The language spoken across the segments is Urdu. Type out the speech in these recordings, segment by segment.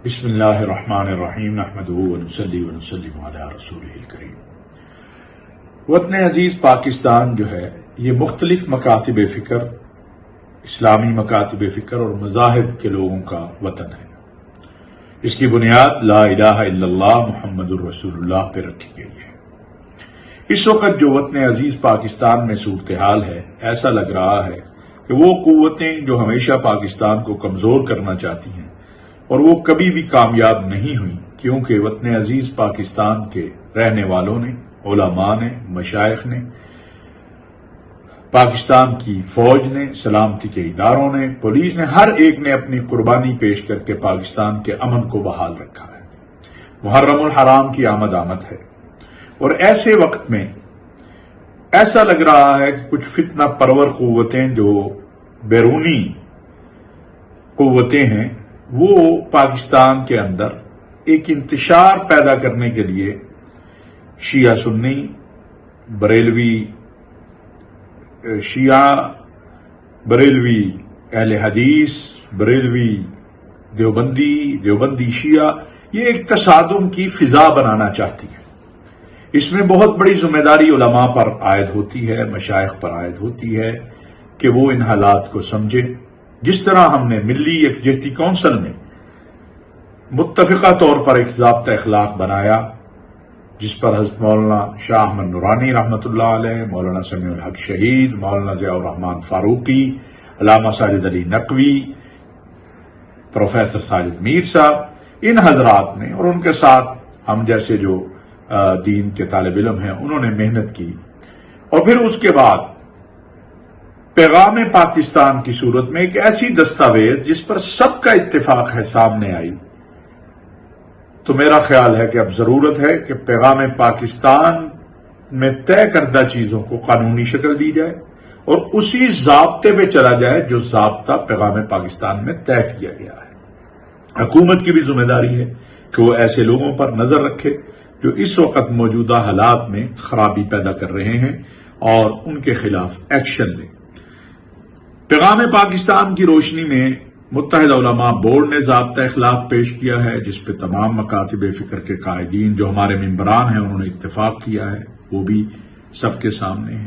بسم اللہ الرحمن الرحیم نحمدہ ونصلی ونسلم علی رسولہ الکریم۔ وطن عزیز پاکستان جو ہے یہ مختلف مکاتب فکر، اسلامی مکاتب فکر اور مذاہب کے لوگوں کا وطن ہے۔ اس کی بنیاد لا الہ الا اللہ محمد الرسول اللہ پہ رکھی گئی ہے۔ اس وقت جو وطن عزیز پاکستان میں صورتحال ہے، ایسا لگ رہا ہے کہ وہ قوتیں جو ہمیشہ پاکستان کو کمزور کرنا چاہتی ہیں اور وہ کبھی بھی کامیاب نہیں ہوئی، کیونکہ وطن عزیز پاکستان کے رہنے والوں نے، علماء نے، مشائخ نے، پاکستان کی فوج نے، سلامتی کے اداروں نے، پولیس نے، ہر ایک نے اپنی قربانی پیش کر کے پاکستان کے امن کو بحال رکھا ہے۔ محرم الحرام کی آمد ہے اور ایسے وقت میں ایسا لگ رہا ہے کہ کچھ فتنہ پرور قوتیں جو بیرونی قوتیں ہیں وہ پاکستان کے اندر ایک انتشار پیدا کرنے کے لیے شیعہ سنی، بریلوی شیعہ، بریلوی اہل حدیث، بریلوی دیوبندی شیعہ، یہ ایک تصادم کی فضا بنانا چاہتی ہے۔ اس میں بہت بڑی ذمہ داری علماء پر عائد ہوتی ہے، مشائخ پر عائد ہوتی ہے کہ وہ ان حالات کو سمجھے۔ جس طرح ہم نے ملی یکجہتی کونسل میں متفقہ طور پر ایک ضابطہ اخلاق بنایا، جس پر حضرت مولانا شاہ احمد نورانی رحمۃ اللہ علیہ، مولانا سمیع الحق شہید، مولانا ضیاء الرحمن فاروقی، علامہ ساجد علی نقوی، پروفیسر ساجد میر صاحب، ان حضرات نے اور ان کے ساتھ ہم جیسے جو دین کے طالب علم ہیں انہوں نے محنت کی، اور پھر اس کے بعد پیغام پاکستان کی صورت میں ایک ایسی دستاویز جس پر سب کا اتفاق ہے سامنے آئی۔ تو میرا خیال ہے کہ اب ضرورت ہے کہ پیغام پاکستان میں طے کردہ چیزوں کو قانونی شکل دی جائے اور اسی ضابطے پہ چلا جائے جو ضابطہ پیغام پاکستان میں طے کیا گیا ہے۔ حکومت کی بھی ذمہ داری ہے کہ وہ ایسے لوگوں پر نظر رکھے جو اس وقت موجودہ حالات میں خرابی پیدا کر رہے ہیں اور ان کے خلاف ایکشن لے۔ پیغام پاکستان کی روشنی میں متحدہ علماء بورڈ نے ضابطہ اخلاق پیش کیا ہے، جس پہ تمام مکاتب فکر کے قائدین جو ہمارے ممبران ہیں انہوں نے اتفاق کیا ہے، وہ بھی سب کے سامنے ہے۔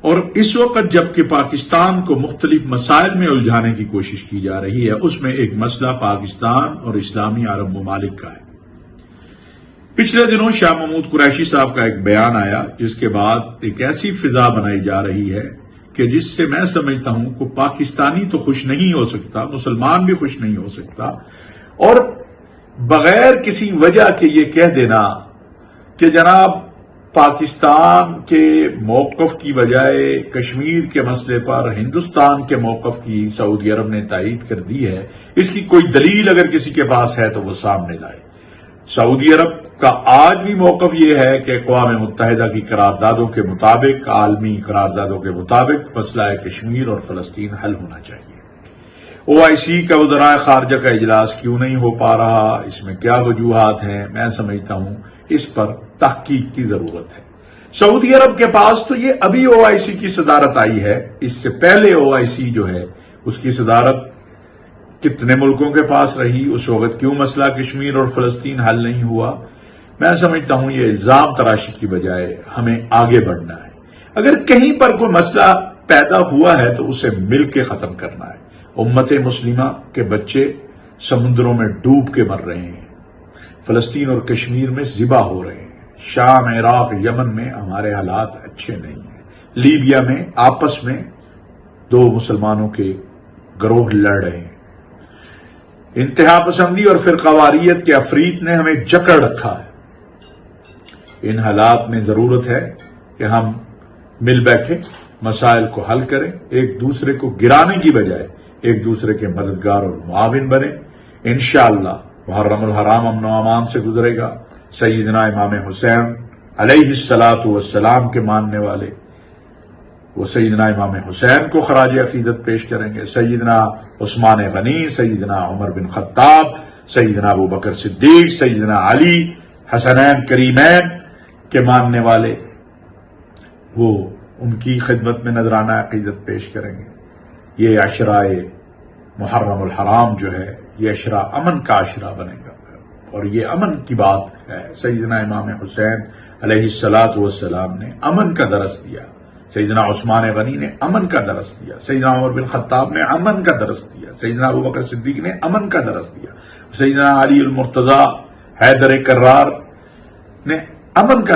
اور اس وقت جبکہ پاکستان کو مختلف مسائل میں الجھانے کی کوشش کی جا رہی ہے، اس میں ایک مسئلہ پاکستان اور اسلامی عرب ممالک کا ہے۔ پچھلے دنوں شاہ محمود قریشی صاحب کا ایک بیان آیا جس کے بعد ایک ایسی فضا بنائی جا رہی ہے کہ جس سے میں سمجھتا ہوں کہ پاکستانی تو خوش نہیں ہو سکتا، مسلمان بھی خوش نہیں ہو سکتا، اور بغیر کسی وجہ کے یہ کہہ دینا کہ جناب پاکستان کے موقف کی بجائے کشمیر کے مسئلے پر ہندوستان کے موقف کی سعودی عرب نے تائید کر دی ہے، اس کی کوئی دلیل اگر کسی کے پاس ہے تو وہ سامنے لائے۔ سعودی عرب کا آج بھی موقف یہ ہے کہ اقوام متحدہ کی قراردادوں کے مطابق، عالمی قراردادوں کے مطابق مسئلہ کشمیر اور فلسطین حل ہونا چاہیے۔ OIC کا وزراء خارجہ کا اجلاس کیوں نہیں ہو پا رہا، اس میں کیا وجوہات ہیں، میں سمجھتا ہوں اس پر تحقیق کی ضرورت ہے۔ سعودی عرب کے پاس تو یہ ابھی OIC کی صدارت آئی ہے، اس سے پہلے OIC جو ہے اس کی صدارت کتنے ملکوں کے پاس رہی، اس وقت کیوں مسئلہ کشمیر اور فلسطین حل نہیں ہوا؟ میں سمجھتا ہوں یہ الزام تراشی کی بجائے ہمیں آگے بڑھنا ہے۔ اگر کہیں پر کوئی مسئلہ پیدا ہوا ہے تو اسے مل کے ختم کرنا ہے۔ امت مسلمہ کے بچے سمندروں میں ڈوب کے مر رہے ہیں، فلسطین اور کشمیر میں ذبح ہو رہے ہیں، شام، عراق، یمن میں ہمارے حالات اچھے نہیں ہیں، لیبیا میں آپس میں دو مسلمانوں کے گروہ لڑ رہے ہیں، انتہا پسندی اور فرقہ واریت کے عفریت نے ہمیں جکڑ رکھا ہے۔ ان حالات میں ضرورت ہے کہ ہم مل بیٹھے مسائل کو حل کریں، ایک دوسرے کو گرانے کی بجائے ایک دوسرے کے مددگار اور معاون بنیں۔ انشاءاللہ محرم الحرام امن و امان سے گزرے گا۔ سیدنا امام حسین علیہ الصلاۃ والسلام کے ماننے والے وہ سیدنا امام حسین کو خراج عقیدت پیش کریں گے، سیدنا عثمان غنی، سیدنا عمر بن خطاب، سیدنا ابو بکر صدیق، سیدنا علی، حسنین کریمین کے ماننے والے وہ ان کی خدمت میں نذرانہ عقیدت پیش کریں گے۔ یہ عشرائے محرم الحرام جو ہے یہ عشرہ امن کا عشرہ بنے گا، اور یہ امن کی بات ہے۔ سیدنا امام حسین علیہ الصلاۃ والسلام نے امن کا درس دیا، سیدنا عثمان غنی نے امن کا درس دیا، سیدنا عمر بن خطاب نے امن کا درس دیا، سیدنا ابوبکر صدیق نے امن کا درس دیا، سیدنا علی المرتضی حیدر کرار نے امن کا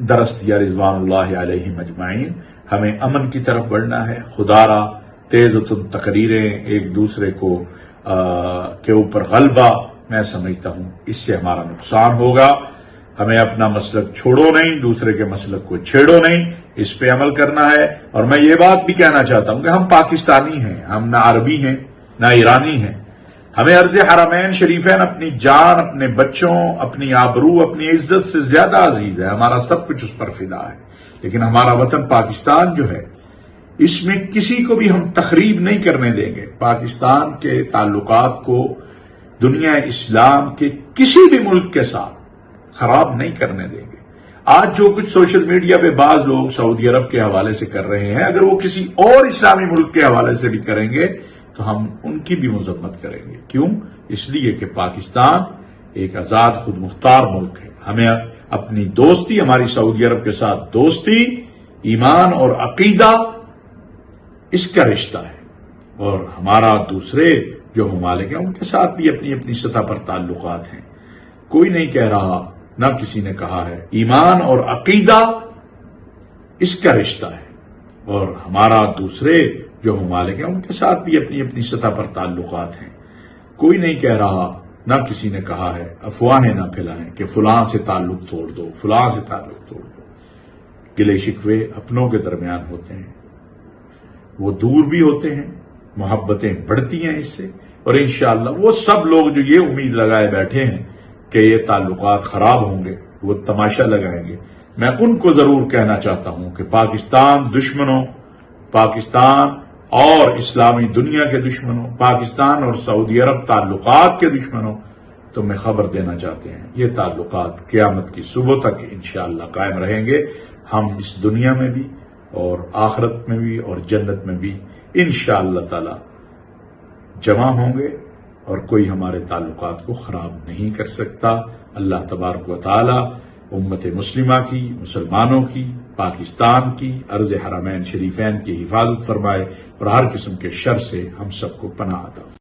درس دیا رضوان اللہ علیہم اجمعین۔ ہمیں امن کی طرف بڑھنا ہے۔ خدا را تیز و تند تقریریں، ایک دوسرے کو کے اوپر غلبہ، میں سمجھتا ہوں اس سے ہمارا نقصان ہوگا۔ ہمیں اپنا مسلک چھوڑو نہیں، دوسرے کے مسلک کو چھیڑو نہیں، اس پہ عمل کرنا ہے۔ اور میں یہ بات بھی کہنا چاہتا ہوں کہ ہم پاکستانی ہیں، ہم نہ عربی ہیں نہ ایرانی ہیں۔ ہمیں عرض حرمین شریفین اپنی جان، اپنے بچوں، اپنی آبرو، اپنی عزت سے زیادہ عزیز ہے، ہمارا سب کچھ اس پر فدا ہے۔ لیکن ہمارا وطن پاکستان جو ہے، اس میں کسی کو بھی ہم تخریب نہیں کرنے دیں گے۔ پاکستان کے تعلقات کو دنیا اسلام کے کسی بھی ملک کے ساتھ خراب نہیں کرنے دیں گے۔ آج جو کچھ سوشل میڈیا پہ بعض لوگ سعودی عرب کے حوالے سے کر رہے ہیں، اگر وہ کسی اور اسلامی ملک کے حوالے سے بھی کریں گے تو ہم ان کی بھی مذمت کریں گے۔ کیوں؟ اس لیے کہ پاکستان ایک آزاد خود مختار ملک ہے۔ ہمیں اپنی دوستی، ہماری سعودی عرب کے ساتھ دوستی، ایمان اور عقیدہ، اس کا رشتہ ہے، اور ہمارا دوسرے جو ممالک ہیں ان کے ساتھ بھی اپنی اپنی سطح پر تعلقات ہیں۔ کوئی نہیں کہہ رہا، نہ کسی نے کہا ہے، ایمان اور عقیدہ اس کا رشتہ ہے، اور ہمارا دوسرے جو ممالک ہیں ان کے ساتھ بھی اپنی اپنی سطح پر تعلقات ہیں۔ کوئی نہیں کہہ رہا، نہ کسی نے کہا ہے، افواہیں نہ پھیلائیں کہ فلاں سے تعلق توڑ دو، فلاں سے تعلق توڑ دو۔ گلے شکوے اپنوں کے درمیان ہوتے ہیں، وہ دور بھی ہوتے ہیں، محبتیں بڑھتی ہیں اس سے، اور انشاءاللہ وہ سب لوگ جو یہ امید لگائے بیٹھے ہیں کہ یہ تعلقات خراب ہوں گے، وہ تماشا لگائیں گے۔ میں ان کو ضرور کہنا چاہتا ہوں کہ پاکستان دشمنوں، پاکستان اور اسلامی دنیا کے دشمنوں، پاکستان اور سعودی عرب تعلقات کے دشمنوں، تمہیں خبر دینا چاہتے ہیں، یہ تعلقات قیامت کی صبح تک انشاءاللہ قائم رہیں گے۔ ہم اس دنیا میں بھی اور آخرت میں بھی اور جنت میں بھی انشاءاللہ تعالی جمع ہوں گے، اور کوئی ہمارے تعلقات کو خراب نہیں کر سکتا۔ اللہ تبارک و تعالی امت مسلمہ کی، مسلمانوں کی، پاکستان کی، ارض حرمین شریفین کی حفاظت فرمائے، اور ہر قسم کے شر سے ہم سب کو پناہ عطا فرمائے۔